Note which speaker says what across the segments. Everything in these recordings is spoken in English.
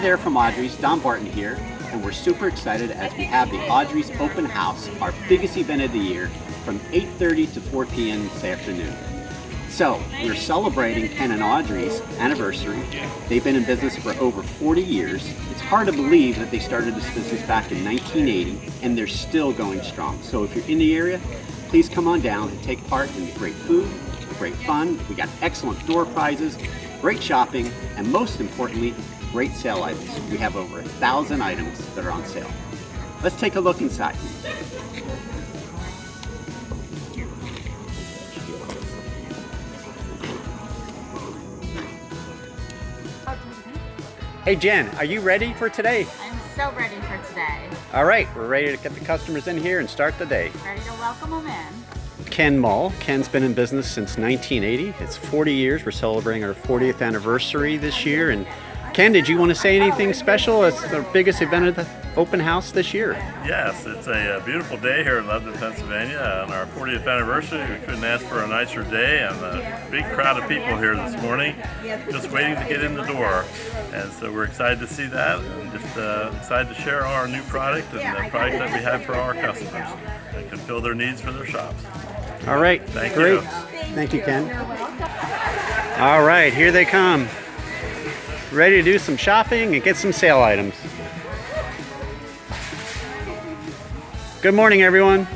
Speaker 1: there from Audreys, Don Barton here, and we're super excited as we have the Audreys Open House, our biggest event of the year, from 8:30 to 4 p.m. this afternoon. So, we're celebrating Ken and Audrey's anniversary. They've been in business for over 40 years. It's hard to believe that they started this business back in 1980, and they're still going strong. So if you're in the area, please come on down and take part in the great food, the great fun. We got excellent door prizes, great shopping, and most importantly, great sale items. We have over 1,000 items that are on sale. Let's take a look inside. Hey Jen, are you ready for today?
Speaker 2: I'm so ready for today.
Speaker 1: All right, we're ready to get the customers in here and start the day.
Speaker 2: Ready to welcome them in.
Speaker 1: Ken Mull. Ken's been in business since 1980. It's 40 years. We're celebrating our 40th anniversary this year. And Ken, did you want to say anything special? It's the biggest event of the open house this year.
Speaker 3: Yes, it's a beautiful day here in Lebanon, Pennsylvania. On our 40th anniversary, we couldn't ask for a nicer day, and a big crowd of people here this morning just waiting to get in the door. And so we're excited to see that, and just excited to share our new product and the product that we have for our customers that can fill their needs for their shops.
Speaker 1: All right,
Speaker 3: Thank
Speaker 1: great.
Speaker 3: you.
Speaker 1: Thank you, Ken. All right, here they come. Ready to do some shopping and get some sale items. Good morning, everyone.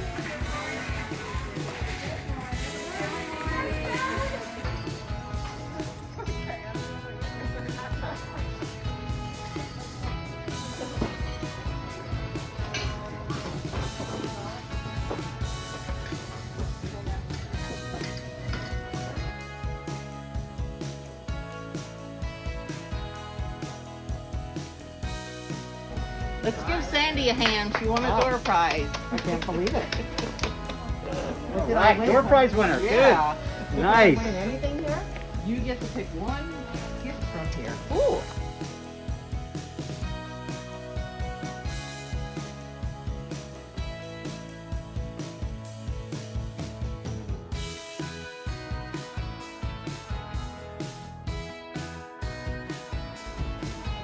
Speaker 4: Let's give Sandy a hand. She won a door prize.
Speaker 5: I can't believe it.
Speaker 1: All right, door prize winner.
Speaker 4: Yeah.
Speaker 1: Good. Nice.
Speaker 5: Win anything here?
Speaker 4: You get to pick one gift from here.
Speaker 5: Ooh.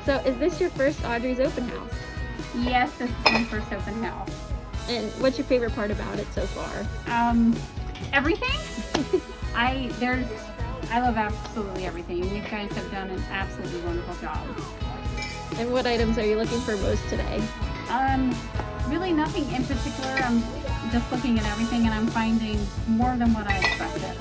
Speaker 6: So is this your first Audrey's open house?
Speaker 7: Yes, this is my first open house.
Speaker 6: And what's your favorite part about it so far?
Speaker 7: Everything. I love absolutely everything. You guys have done an absolutely wonderful job.
Speaker 6: And what items are you looking for most today?
Speaker 7: Really nothing in particular. I'm just looking at everything and I'm finding more than what I expected.